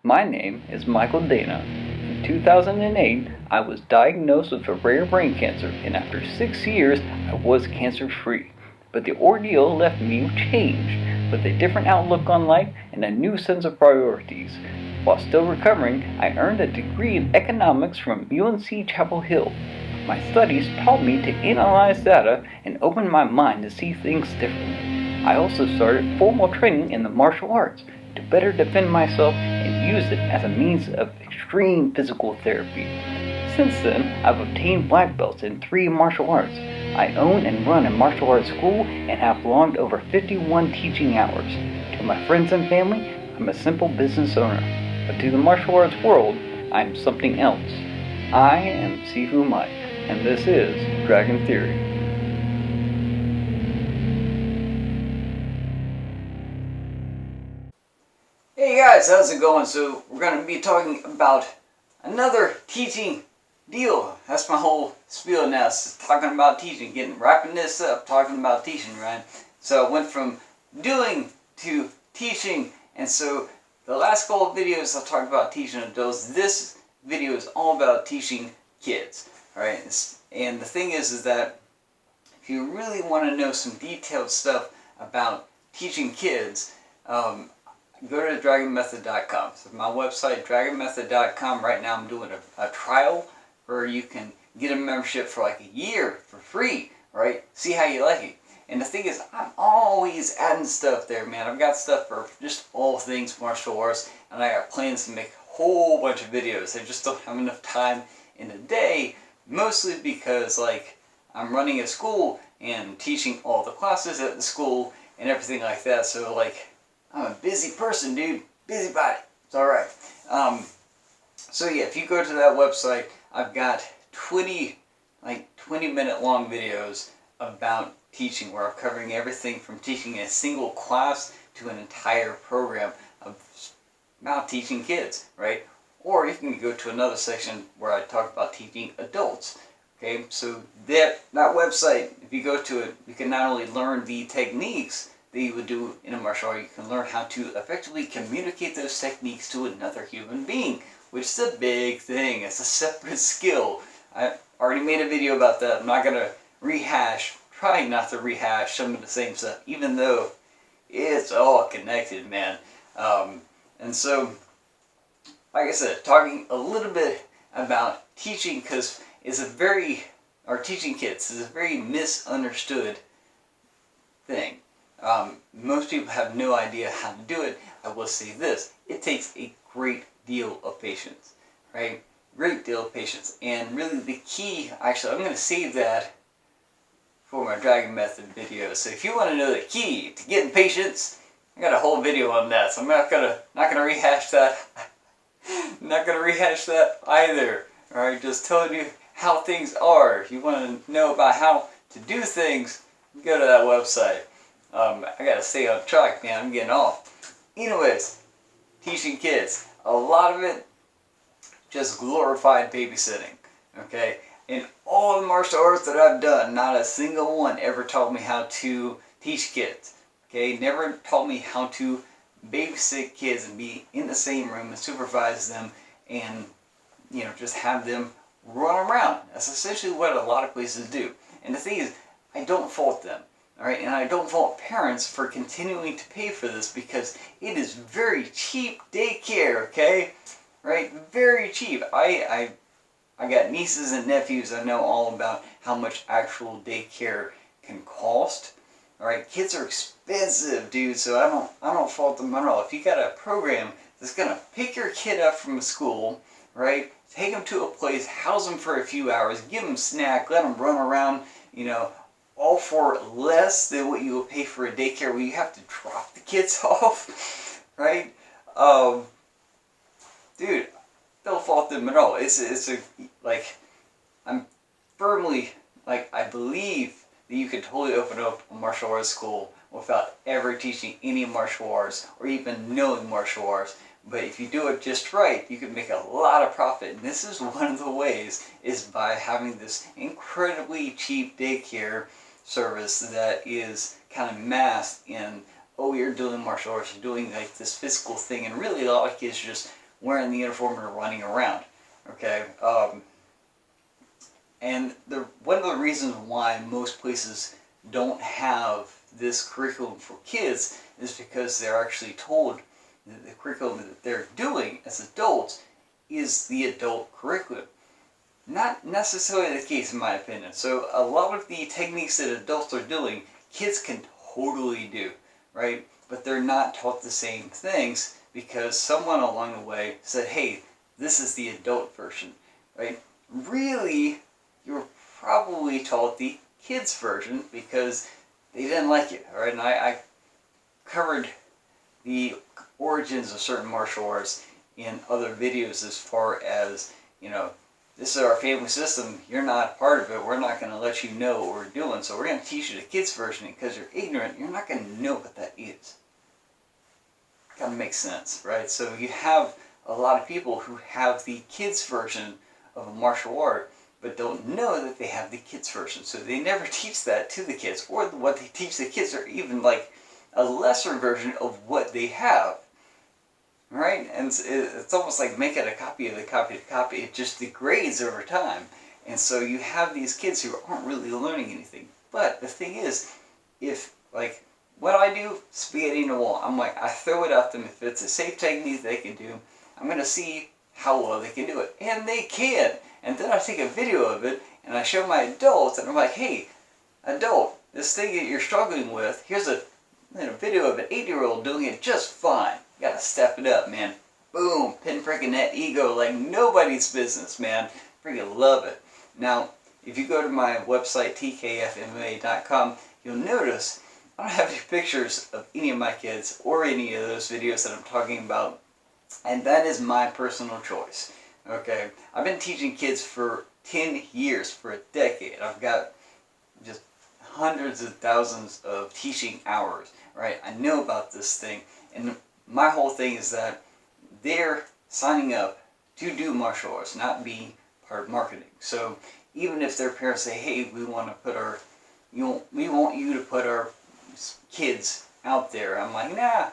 My name is Michael Dana. In 2008, I was diagnosed with a rare brain cancer, and after 6 years, I was cancer-free. But the ordeal left me changed, with a different outlook on life and a new sense of priorities. While still recovering, I earned a degree in economics from UNC Chapel Hill. My studies taught me to analyze data and open my mind to see things differently. I also started formal training in the martial arts to better defend myself and use it as a means of extreme physical therapy. Since then, I've obtained black belts in 3 martial arts. I own and run a martial arts school and have logged over 51 teaching hours. To my friends and family, I'm a simple business owner. But to the martial arts world, I'm something else. I am Sifu Mike, and this is Dragon Theory. Hey guys, how's it going? So we're going to be talking about another teaching deal. That's my whole spiel now. It's talking about teaching, wrapping this up, talking about teaching, right? So I went from doing to teaching, and so the last couple of videos I talked about teaching adults. This video is all about teaching kids, right? And the thing is that if you really want to know some detailed stuff about teaching kids, go to dragonmethod.com. So my website, dragonmethod.com. Right now I'm doing a trial where you can get a membership for like a year for free, right? See how you like it. And the thing is, I'm always adding stuff there, man. I've got stuff for just all things martial arts, and I got plans to make a whole bunch of videos. I just don't have enough time in a day, mostly because like I'm running a school and teaching all the classes at the school and everything like that. So like, I'm a busy person, dude. Busybody. It's alright. So yeah, if you go to that website, I've got 20-minute long videos about teaching, where I'm covering everything from teaching a single class to an entire program about teaching kids, right? Or you can go to another section where I talk about teaching adults. Okay, so that website, if you go to it, you can not only learn the techniques that you would do in a martial art, you can learn how to effectively communicate those techniques to another human being, which is a big thing. It's a separate skill. I already made a video about that. I'm not going to try not to rehash some of the same stuff, even though it's all connected, man. And so, like I said, talking a little bit about teaching, because teaching kids is a very misunderstood thing. Most people have no idea how to do it. I will say this: it takes a great deal of patience, right? Great deal of patience. And really the key, actually, I'm going to save that for my Dragon Method video. So if you want to know the key to getting patience, I got a whole video on that. So I'm not gonna rehash that. Not gonna rehash that either. All right, just telling you how things are. If you want to know about how to do things, go to that website. I gotta stay on track, man. I'm getting off. Anyways, teaching kids. A lot of it just glorified babysitting. Okay? In all the martial arts that I've done, not a single one ever taught me how to teach kids. Okay? Never taught me how to babysit kids and be in the same room and supervise them and, you know, just have them run around. That's essentially what a lot of places do. And the thing is, I don't fault them. Alright, and I don't fault parents for continuing to pay for this, because it is very cheap daycare, okay? Right? Very cheap. I got nieces and nephews. I know all about how much actual daycare can cost. Alright, kids are expensive, dude, so I don't fault them at all. If you got a program that's gonna pick your kid up from school, right? Take them to a place, house them for a few hours, give them a snack, let them run around, you know, all for less than what you will pay for a daycare where you have to drop the kids off, right? Dude, don't fault them at all. I'm firmly, I believe that you could totally open up a martial arts school without ever teaching any martial arts or even knowing martial arts. But if you do it just right, you can make a lot of profit. And this is one of the ways, is by having this incredibly cheap daycare service that is kind of masked in, oh, you're doing martial arts, you're doing like this physical thing, and really a lot of kids just wearing the uniform and running around. Okay, and one of the reasons why most places don't have this curriculum for kids is because they're actually told that the curriculum that they're doing as adults is the adult curriculum. Not necessarily the case in my opinion. So a lot of the techniques that adults are doing, kids can totally do, right? But they're not taught the same things because someone along the way said, hey, this is the adult version, right? Really, you were probably taught the kids version because they didn't like it, right? And I covered the origins of certain martial arts in other videos as far as, you know, this is our family system, you're not part of it, we're not going to let you know what we're doing, so we're going to teach you the kids version, and because you're ignorant, you're not going to know what that is. Kind of makes sense, right? So you have a lot of people who have the kids version of a martial art, but don't know that they have the kids version, so they never teach that to the kids, or what they teach the kids are even like a lesser version of what they have. Right? And it's almost like making a copy of the copy of the copy. It just degrades over time. And so you have these kids who aren't really learning anything. But the thing is, if, like, what I do, spaghetti in the wall, I'm like, I throw it at them. If it's a safe technique they can do, I'm going to see how well they can do it. And they can. And then I take a video of it, and I show my adults, and I'm like, hey, adult, this thing that you're struggling with, here's a video of an 8-year-old doing it just fine. You gotta step it up, man. Boom, pinpricking that ego like nobody's business, man. Freaking love it. Now, if you go to my website, tkfmma.com, you'll notice I don't have any pictures of any of my kids or any of those videos that I'm talking about, and that is my personal choice. Okay, I've been teaching kids for 10 years, for a decade. I've got just hundreds of thousands of teaching hours, right? I know about this thing, and my whole thing is that they're signing up to do martial arts, not be part of marketing. So even if their parents say, hey, we want you to put our kids out there, I'm like, nah,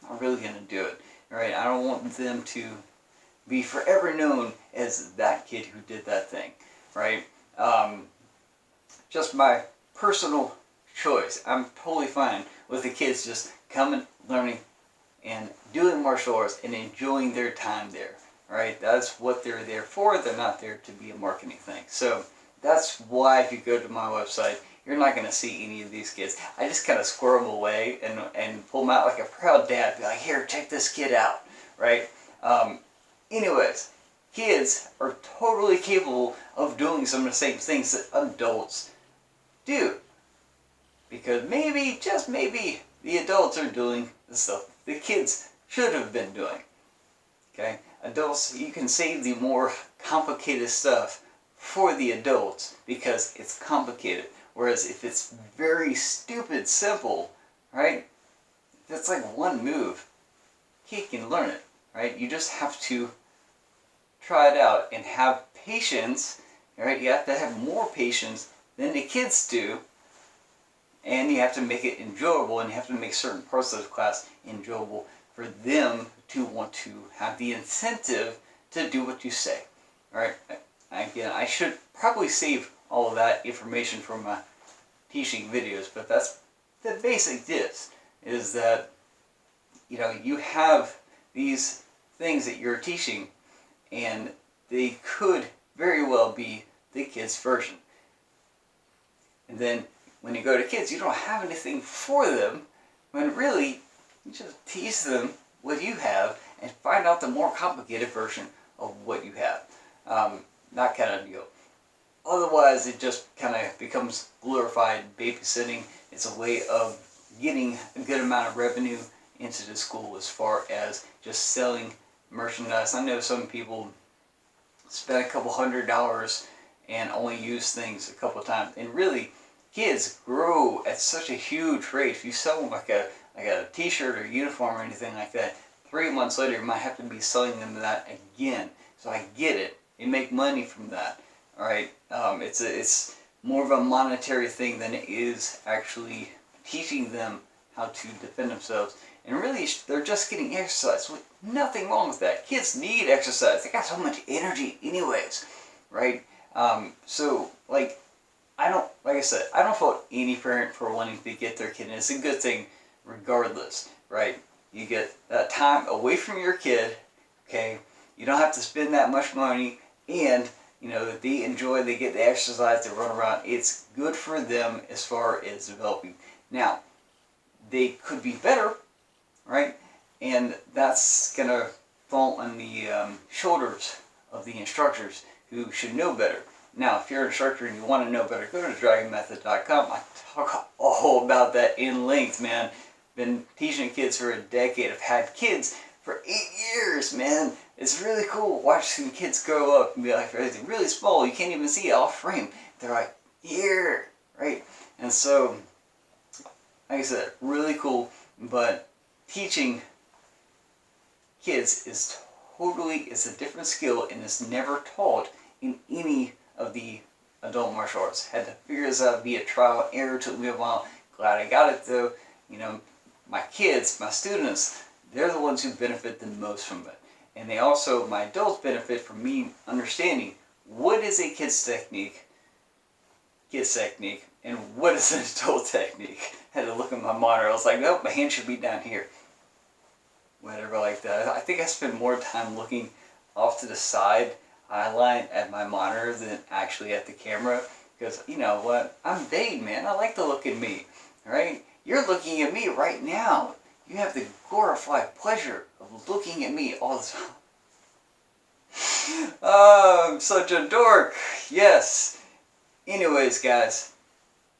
I'm really gonna do it, right? I don't want them to be forever known as that kid who did that thing, right? Just my personal choice. I'm totally fine with the kids just coming, learning, and doing martial arts and enjoying their time there. Right? That's what they're there for. They're not there to be a marketing thing. So that's why if you go to my website, you're not going to see any of these kids. I just kind of squirrel them away and pull them out like a proud dad. Be like, here, check this kid out. Right? Anyways, kids are totally capable of doing some of the same things that adults do. Because maybe, just maybe, the adults are doing the stuff the kids should have been doing. Okay? Adults, you can save the more complicated stuff for the adults because it's complicated. Whereas if it's very stupid simple, right? If it's like one move, kid can learn it, right? You just have to try it out and have patience, right? You have to have more patience than the kids do. And you have to make it enjoyable, and you have to make certain parts of the class enjoyable for them to want to have the incentive to do what you say. Alright, again, I should probably save all of that information from my teaching videos, but that's the basic gist, is that, you know, you have these things that you're teaching, and they could very well be the kids' version. And then when you go to kids, you don't have anything for them, when really, you just teach them what you have and find out the more complicated version of what you have. That kind of deal. Otherwise, it just kind of becomes glorified babysitting. It's a way of getting a good amount of revenue into the school as far as just selling merchandise. I know some people spend a couple $100 and only use things a couple times. And really, kids grow at such a huge rate. If you sell them like a t-shirt or uniform or anything like that, 3 months later you might have to be selling them that again. So I get it. You make money from that. Alright? It's more of a monetary thing than it is actually teaching them how to defend themselves And really, they're just getting exercise. Nothing wrong with that. Kids need exercise. They got so much energy anyways, right? So, like I said, I don't fault any parent for wanting to get their kid, and it's a good thing regardless, right? You get that time away from your kid, okay? You don't have to spend that much money, and they enjoy, they get the exercise, they run around. It's good for them as far as developing. Now, they could be better, right? And that's gonna fall on the shoulders of the instructors who should know better. Now, if you're an instructor and you want to know better, go to dragonmethod.com. I talk all about that in length, man. Been teaching kids for a decade. I've had kids for 8 years, man. It's really cool watching kids grow up and be like, really small, you can't even see it off frame. They're like, here, right? And so, like I said, really cool, but teaching kids is it's a different skill, and it's never taught in any of the adult martial arts. Had to figure this out via trial and error. Took me a while. Glad I got it though. My kids, my students, they're the ones who benefit the most from it. And they also, my adults, benefit from me understanding what is a kid's technique, and what is an adult technique. I had to look at my monitor. I was like, nope, my hand should be down here. Whatever like that. I think I spend more time looking off to the side, eye line at my monitor than actually at the camera. Because, you know what? I'm vain, man. I like to look at me. Alright? You're looking at me right now. You have the glorified pleasure of looking at me all the time. Oh, I'm such a dork. Yes. Anyways, guys,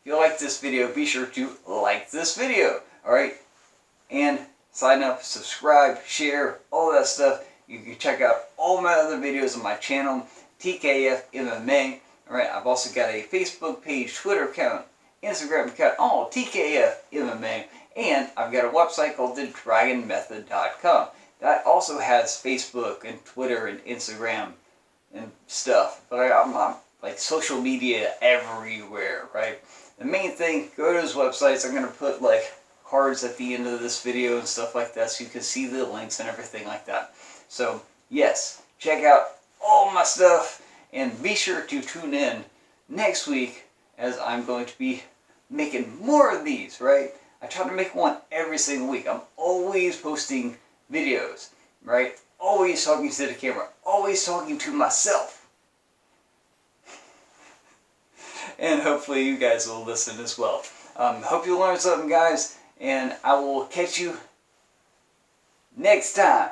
if you like this video, be sure to like this video. Alright? And sign up, subscribe, share, all that stuff. You can check out all my other videos on my channel, tkfmma. Alright, I've also got a Facebook page, Twitter account, Instagram account, all tkfmma. And I've got a website called thedragonmethod.com. That also has Facebook and Twitter and Instagram and stuff. But I'm like social media everywhere, right? The main thing, go to those websites. I'm going to put like cards at the end of this video and stuff like that so you can see the links and everything like that. So yes, check out all my stuff and be sure to tune in next week as I'm going to be making more of these, right? I try to make one every single week. I'm always posting videos, right? Always talking to the camera, always talking to myself. And hopefully you guys will listen as well. Hope you learned something, guys. And I will catch you next time.